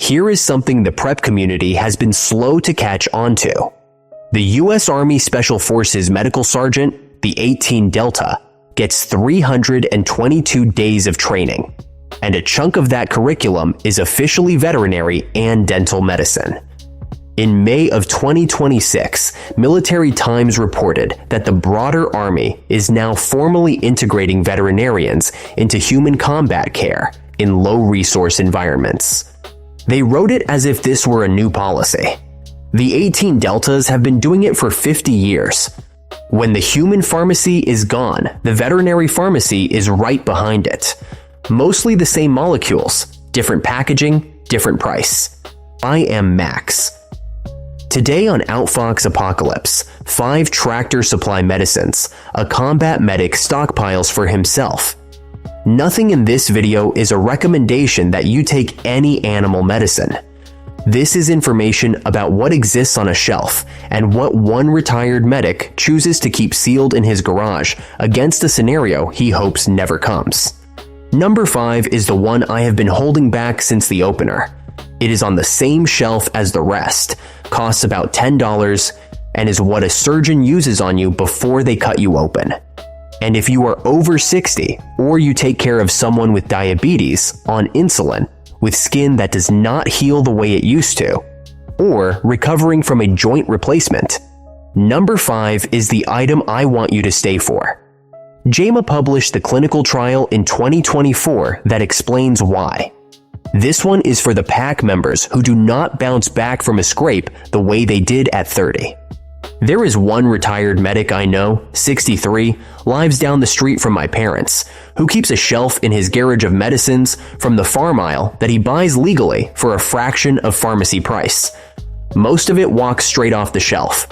Here is something the prep community has been slow to catch on to. The U.S. Army Special Forces Medical Sergeant, the 18 Delta, gets 322 days of training, and a chunk of that curriculum is officially veterinary and dental medicine. In May of 2026, Military Times reported that the broader Army is now formally integrating veterinarians into human combat care in low-resource environments. They wrote it as if this were a new policy. The 18 Deltas have been doing it for 50 years. When the human pharmacy is gone, the veterinary pharmacy is right behind it. Mostly the same molecules, different packaging, different price. I am Max. Today on Outfox Apocalypse, 5 Tractor Supply medicines a combat medic stockpiles for himself. Nothing in this video is a recommendation that you take any animal medicine. This is information about what exists on a shelf and what one retired medic chooses to keep sealed in his garage against a scenario he hopes never comes. Number 5 is the one I have been holding back since the opener. It is on the same shelf as the rest, costs about $10, and is what a surgeon uses on you before they cut you open. And if you are over 60 or you take care of someone with diabetes, on insulin, with skin that does not heal the way it used to, or recovering from a joint replacement, number 5 is the item I want you to stay for. JAMA published the clinical trial in 2024 that explains why. This one is for the pack members who do not bounce back from a scrape the way they did at 30. There is one retired medic I know, 63, lives down the street from my parents, who keeps a shelf in his garage of medicines from the farm aisle that he buys legally for a fraction of pharmacy price. Most of it walks straight off the shelf.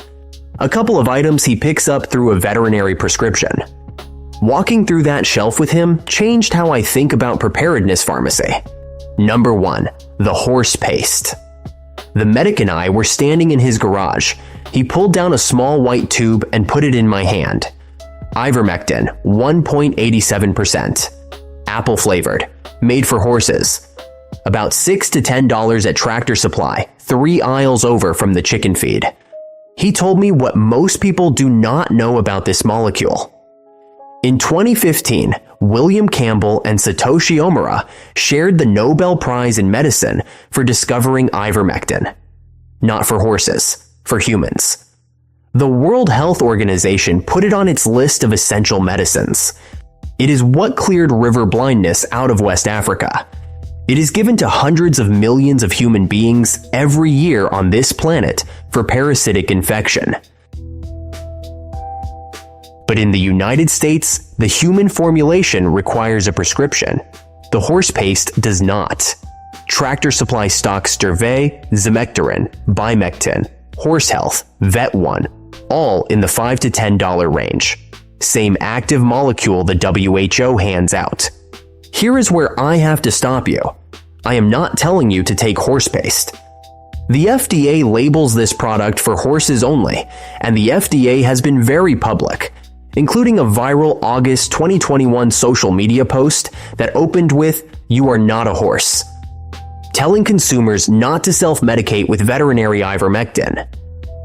A couple of items he picks up through a veterinary prescription. Walking through that shelf with him changed how I think about preparedness pharmacy. Number 1. The horse paste. The medic and I were standing in his garage. He pulled down a small white tube and put it in my hand. Ivermectin, 1.87%. Apple flavored. Made for horses. About $6 to $10 at Tractor Supply, 3 aisles over from the chicken feed. He told me what most people do not know about this molecule. In 2015, William Campbell and Satoshi Omura shared the Nobel Prize in Medicine for discovering ivermectin. Not for horses, for humans. The World Health Organization put it on its list of essential medicines. It is what cleared river blindness out of West Africa. It is given to hundreds of millions of human beings every year on this planet for parasitic infection. But in the United States, the human formulation requires a prescription. The horse paste does not. Tractor Supply stocks Stervé, Zimectarin, Bimectin, Horse Health, Vet One, all in the $5 to $10 range. Same active molecule the WHO hands out. Here is where I have to stop you. I am not telling you to take horse paste. The FDA labels this product for horses only, and the FDA has been very public, including a viral August 2021 social media post that opened with, "You are not a horse," telling consumers not to self-medicate with veterinary ivermectin.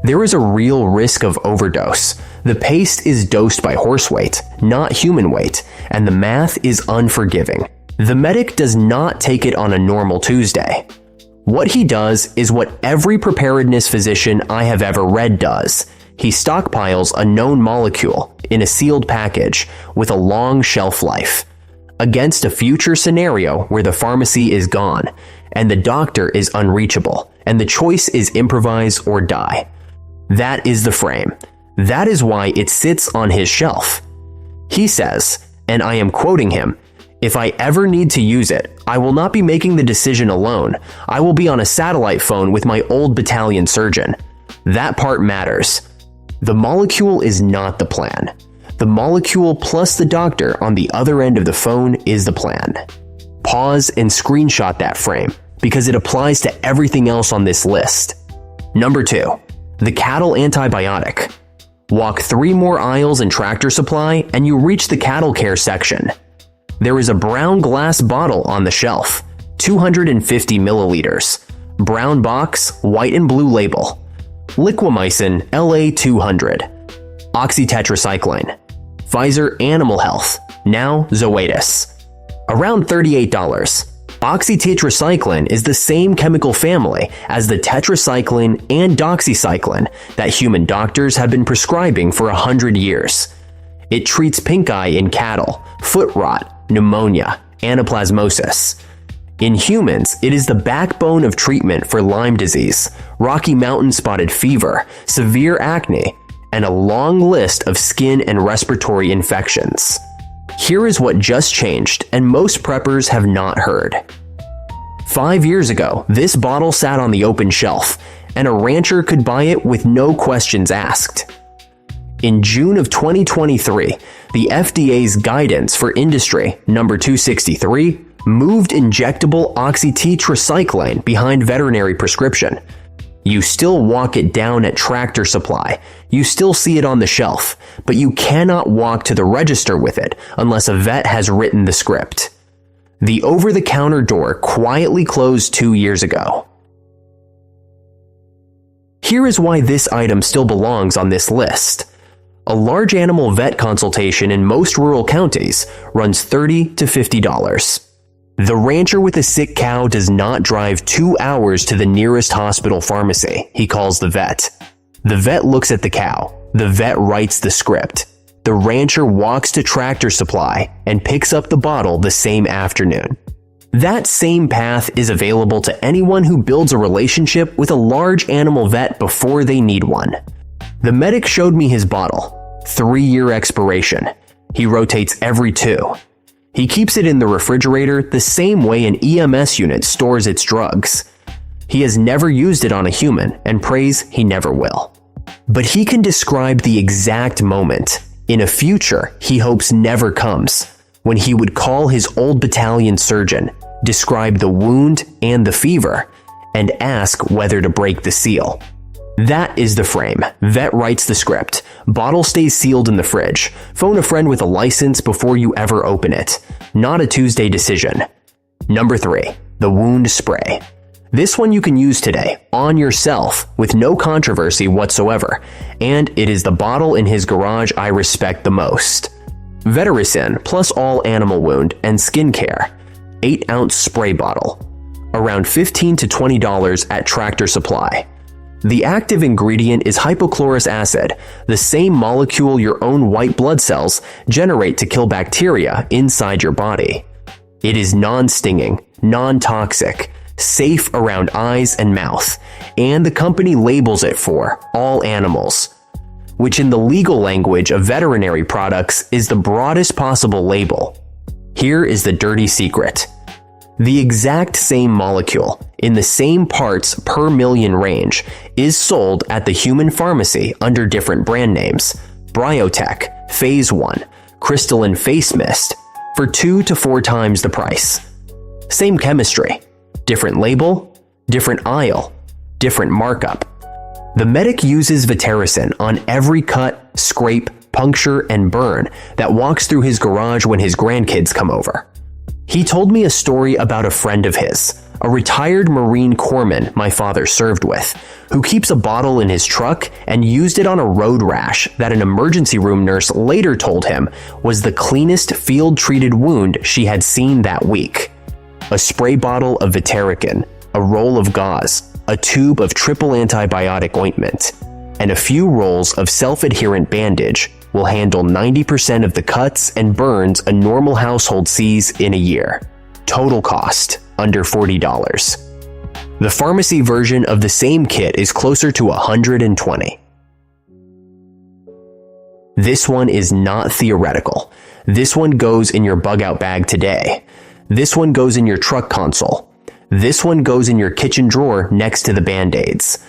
There is a real risk of overdose. The paste is dosed by horse weight, not human weight, and the math is unforgiving. The medic does not take it on a normal Tuesday. What he does is what every preparedness physician I have ever read does. He stockpiles a known molecule in a sealed package with a long shelf life against a future scenario where the pharmacy is gone and the doctor is unreachable and the choice is improvise or die. That is the frame. That is why it sits on his shelf. He says, and I am quoting him, "If I ever need to use it, I will not be making the decision alone. I will be on a satellite phone with my old battalion surgeon. That part matters." The molecule is not the plan. The molecule plus the doctor on the other end of the phone is the plan. Pause and screenshot that frame, because it applies to everything else on this list. Number 2. The cattle antibiotic. Walk 3 more aisles in Tractor Supply and you reach the cattle care section. There is a brown glass bottle on the shelf, 250 milliliters, brown box, white and blue label. Liquamycin LA200. Oxytetracycline. Pfizer Animal Health, now Zoetis. Around $38. Oxytetracycline is the same chemical family as the tetracycline and doxycycline that human doctors have been prescribing for 100 years. It treats pink eye in cattle, foot rot, pneumonia, anaplasmosis. In humans, it is the backbone of treatment for Lyme disease, Rocky Mountain spotted fever, severe acne, and a long list of skin and respiratory infections. Here is what just changed and most preppers have not heard. 5 years ago, this bottle sat on the open shelf, and a rancher could buy it with no questions asked. In June of 2023, the FDA's Guidance for Industry number 263 moved injectable oxytetracycline behind veterinary prescription. You still walk it down at Tractor Supply, you still see it on the shelf, but you cannot walk to the register with it unless a vet has written the script. The over-the-counter door quietly closed 2 years ago. Here is why this item still belongs on this list. A large animal vet consultation in most rural counties runs $30 to $50. The rancher with a sick cow does not drive 2 hours to the nearest hospital pharmacy, he calls the vet. The vet looks at the cow. The vet writes the script. The rancher walks to Tractor Supply and picks up the bottle the same afternoon. That same path is available to anyone who builds a relationship with a large animal vet before they need one. The medic showed me his bottle. 3-year expiration. He rotates every 2. He keeps it in the refrigerator the same way an EMS unit stores its drugs. He has never used it on a human and prays he never will. But he can describe the exact moment, in a future he hopes never comes, when he would call his old battalion surgeon, describe the wound and the fever, and ask whether to break the seal. That is the frame. Vet writes the script. Bottle stays sealed in the fridge. Phone a friend with a license before you ever open it. Not a Tuesday decision. Number 3. The wound spray. This one you can use today, on yourself, with no controversy whatsoever. And it is the bottle in his garage I respect the most. Vetericyn plus all animal wound and skin care. 8-ounce spray bottle. Around $15 to $20 at Tractor Supply. The active ingredient is hypochlorous acid, the same molecule your own white blood cells generate to kill bacteria inside your body. It is non-stinging, non-toxic, safe around eyes and mouth, and the company labels it for all animals, which in the legal language of veterinary products is the broadest possible label. Here is the dirty secret. The exact same molecule, in the same parts per million range, is sold at the human pharmacy under different brand names: Bryotech, Phase 1, Crystalline Face Mist, for 2 to 4 times the price. Same chemistry, different label, different aisle, different markup. The medic uses Vetericyn on every cut, scrape, puncture, and burn that walks through his garage when his grandkids come over. He told me a story about a friend of his, a retired Marine corpsman my father served with, who keeps a bottle in his truck and used it on a road rash that an emergency room nurse later told him was the cleanest field-treated wound she had seen that week. A spray bottle of Vetericyn, a roll of gauze, a tube of triple antibiotic ointment, and a few rolls of self-adherent bandage will handle 90% of the cuts and burns a normal household sees in a year. Total cost, under $40. The pharmacy version of the same kit is closer to $120. This one is not theoretical. This one goes in your bug-out bag today. This one goes in your truck console. This one goes in your kitchen drawer next to the Band-Aids.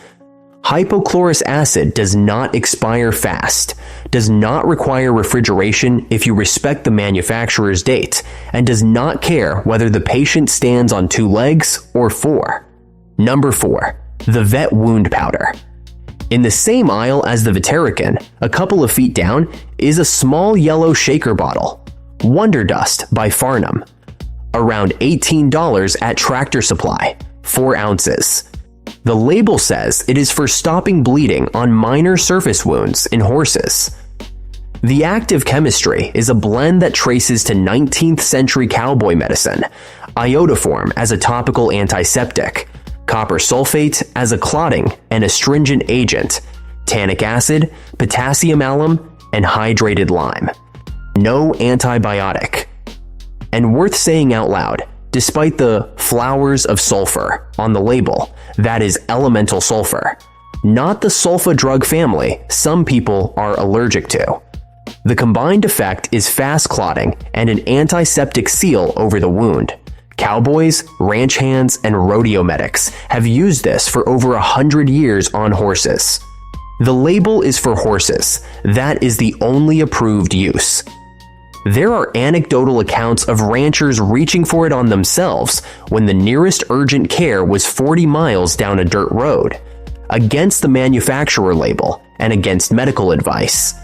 Hypochlorous acid does not expire fast, does not require refrigeration if you respect the manufacturer's date, and does not care whether the patient stands on 2 legs or 4. Number 4. The Vet Wound Powder. In the same aisle as the Vetericyn, a couple of feet down, is a small yellow shaker bottle. Wonder Dust by Farnham. Around $18 at Tractor Supply, 4 ounces. The label says it is for stopping bleeding on minor surface wounds in horses. The active chemistry is a blend that traces to 19th century cowboy medicine, iodoform as a topical antiseptic, copper sulfate as a clotting and astringent agent, tannic acid, potassium alum, and hydrated lime. No antibiotic. And worth saying out loud, despite the flowers of sulfur on the label, that is elemental sulfur, not the sulfa drug family some people are allergic to. The combined effect is fast clotting and an antiseptic seal over the wound. Cowboys, ranch hands, and rodeo medics have used this for over 100 years on horses. The label is for horses. That is the only approved use. There are anecdotal accounts of ranchers reaching for it on themselves when the nearest urgent care was 40 miles down a dirt road, against the manufacturer label and against medical advice.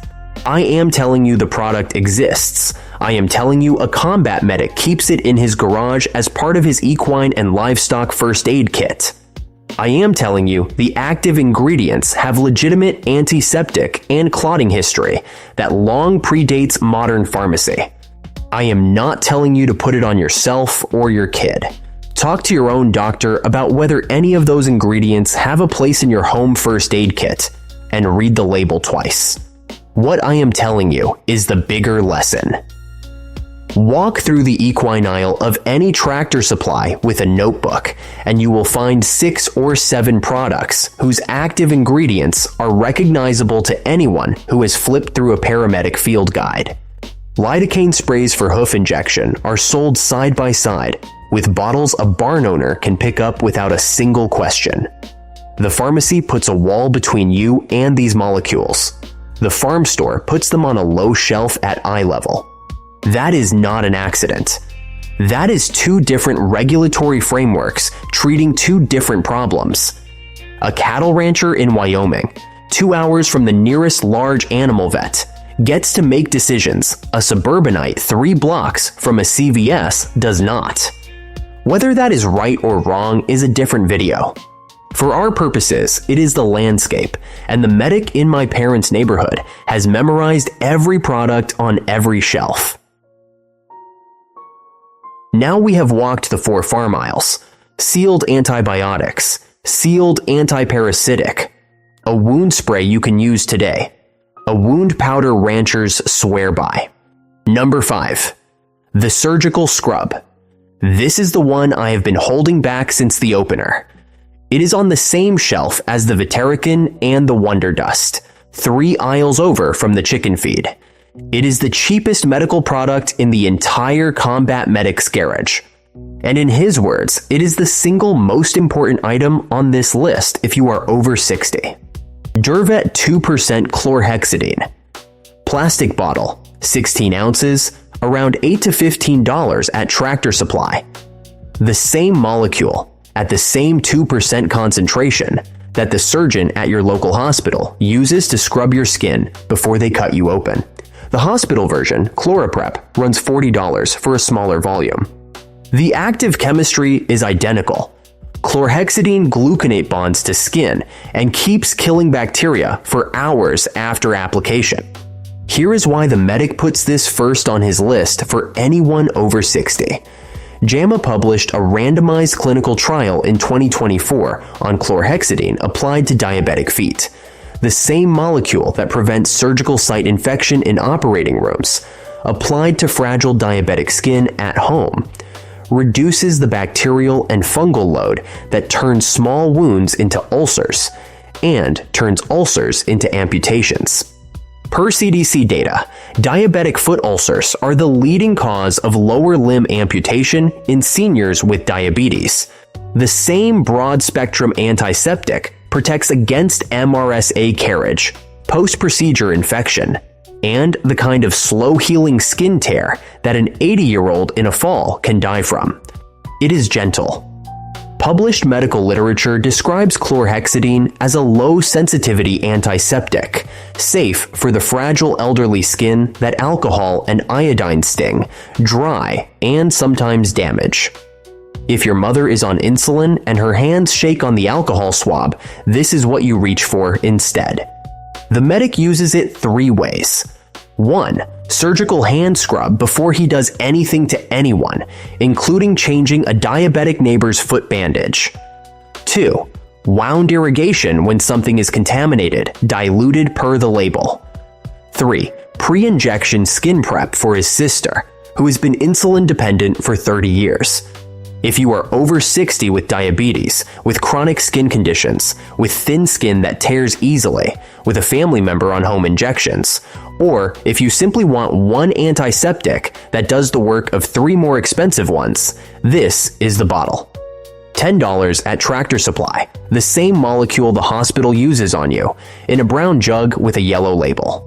I am telling you the product exists. I am telling you a combat medic keeps it in his garage as part of his equine and livestock first aid kit. I am telling you the active ingredients have legitimate antiseptic and clotting history that long predates modern pharmacy. I am not telling you to put it on yourself or your kid. Talk to your own doctor about whether any of those ingredients have a place in your home first aid kit, and read the label twice. What I am telling you is the bigger lesson. Walk through the equine aisle of any Tractor Supply with a notebook, and you will find 6 or 7 products whose active ingredients are recognizable to anyone who has flipped through a paramedic field guide. Lidocaine sprays for hoof injection are sold side by side, with bottles a barn owner can pick up without a single question. The pharmacy puts a wall between you and these molecules. The farm store puts them on a low shelf at eye level. That is not an accident. That is 2 different regulatory frameworks treating 2 different problems. A cattle rancher in Wyoming, 2 hours from the nearest large animal vet, gets to make decisions a suburbanite 3 blocks from a CVS does not. Whether that is right or wrong is a different video. For our purposes, it is the landscape, and the medic in my parents' neighborhood has memorized every product on every shelf. Now we have walked the 4 farm aisles: sealed antibiotics, sealed antiparasitic, a wound spray you can use today, a wound powder ranchers swear by. Number 5. The surgical scrub. This is the one I have been holding back since the opener. It is on the same shelf as the Veterican and the Wonder Dust, 3 aisles over from the chicken feed. It is the cheapest medical product in the entire combat medic's garage. And in his words, it is the single most important item on this list if you are over 60. Durvet 2% chlorhexidine. Plastic bottle, 16 ounces, around $8 to $15 at Tractor Supply. The same molecule, at the same 2% concentration, that the surgeon at your local hospital uses to scrub your skin before they cut you open. The hospital version, ChloraPrep, runs $40 for a smaller volume. The active chemistry is identical. Chlorhexidine gluconate bonds to skin and keeps killing bacteria for hours after application. Here is why the medic puts this first on his list for anyone over 60. JAMA published a randomized clinical trial in 2024 on chlorhexidine applied to diabetic feet. The same molecule that prevents surgical site infection in operating rooms, applied to fragile diabetic skin at home, reduces the bacterial and fungal load that turns small wounds into ulcers and turns ulcers into amputations. Per CDC data, diabetic foot ulcers are the leading cause of lower limb amputation in seniors with diabetes. The same broad-spectrum antiseptic protects against MRSA carriage, post-procedure infection, and the kind of slow-healing skin tear that an 80-year-old in a fall can die from. It is gentle. Published medical literature describes chlorhexidine as a low-sensitivity antiseptic, safe for the fragile elderly skin that alcohol and iodine sting, dry, and sometimes damage. If your mother is on insulin and her hands shake on the alcohol swab, this is what you reach for instead. The medic uses it 3 ways. 1. Surgical hand scrub before he does anything to anyone, including changing a diabetic neighbor's foot bandage. 2. Wound irrigation when something is contaminated, diluted per the label. 3. Pre-injection skin prep for his sister, who has been insulin dependent for 30 years. If you are over 60 with diabetes, with chronic skin conditions, with thin skin that tears easily, with a family member on home injections, or if you simply want one antiseptic that does the work of 3 more expensive ones, this is the bottle. $10 at Tractor Supply, the same molecule the hospital uses on you, in a brown jug with a yellow label.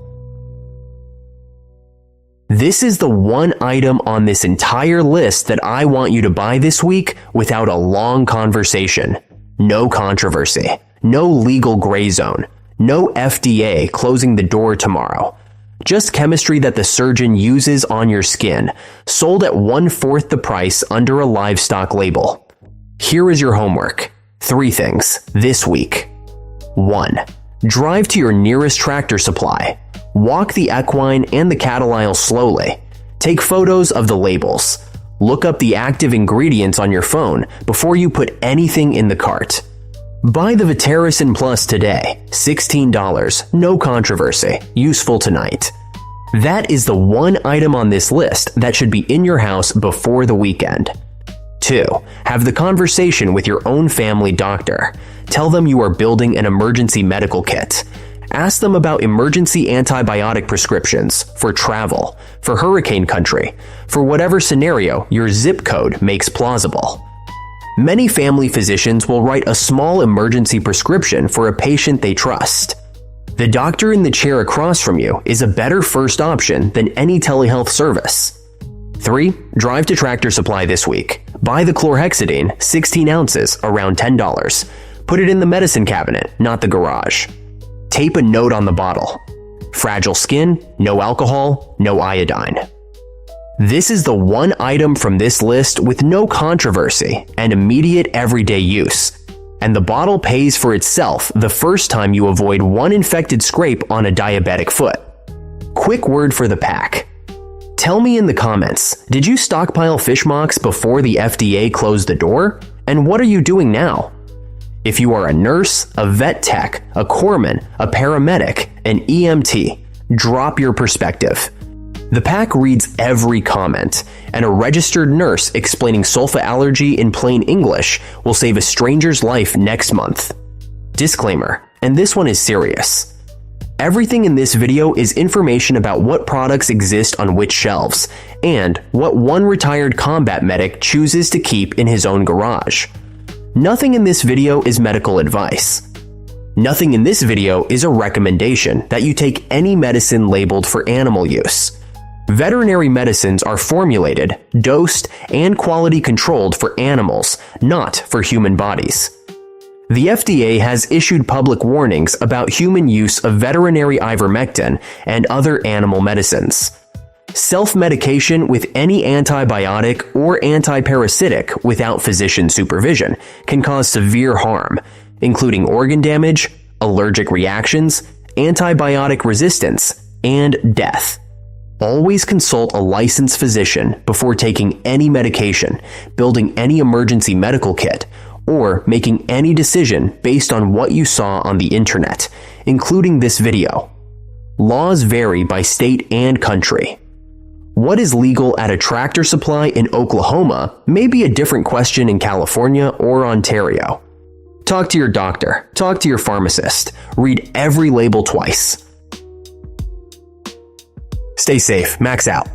This is the one item on this entire list that I want you to buy this week without a long conversation. No controversy. No legal gray zone. No FDA closing the door tomorrow. Just chemistry that the surgeon uses on your skin, sold at 1/4 the price under a livestock label. Here is your homework. 3 things this week. 1. Drive to your nearest Tractor Supply. Walk the equine and the cattle aisle slowly. Take photos of the labels. Look up the active ingredients on your phone before you put anything in the cart. Buy the Veterinarians Plus today, $16, no controversy, useful tonight. That is the one item on this list that should be in your house before the weekend. 2. Have the conversation with your own family doctor. Tell them you are building an emergency medical kit. Ask them about emergency antibiotic prescriptions for travel, for hurricane country, for whatever scenario your zip code makes plausible. Many family physicians will write a small emergency prescription for a patient they trust. The doctor in the chair across from you is a better first option than any telehealth service. 3. Drive to Tractor Supply this week. Buy the Chlorhexidine, 16 ounces, around $10. Put it in the medicine cabinet, not the garage. Tape a note on the bottle. Fragile skin, no alcohol, no iodine. This is the one item from this list with no controversy and immediate everyday use. And the bottle pays for itself the first time you avoid one infected scrape on a diabetic foot. Quick word for the pack. Tell me in the comments, did you stockpile fish mocks before the FDA closed the door? And what are you doing now? If you are a nurse, a vet tech, a corpsman, a paramedic, an EMT, drop your perspective. The pack reads every comment, and a registered nurse explaining sulfa allergy in plain English will save a stranger's life next month. Disclaimer, and this one is serious. Everything in this video is information about what products exist on which shelves, and what one retired combat medic chooses to keep in his own garage. Nothing in this video is medical advice. Nothing in this video is a recommendation that you take any medicine labeled for animal use. Veterinary medicines are formulated, dosed, and quality controlled for animals, not for human bodies. The FDA has issued public warnings about human use of veterinary ivermectin and other animal medicines. Self-medication with any antibiotic or antiparasitic without physician supervision can cause severe harm, including organ damage, allergic reactions, antibiotic resistance, and death. Always consult a licensed physician before taking any medication, building any emergency medical kit, or making any decision based on what you saw on the internet, including this video. Laws vary by state and country. What is legal at a Tractor Supply in Oklahoma may be a different question in California or Ontario. Talk to your doctor, talk to your pharmacist, read every label twice. Stay safe, Max out.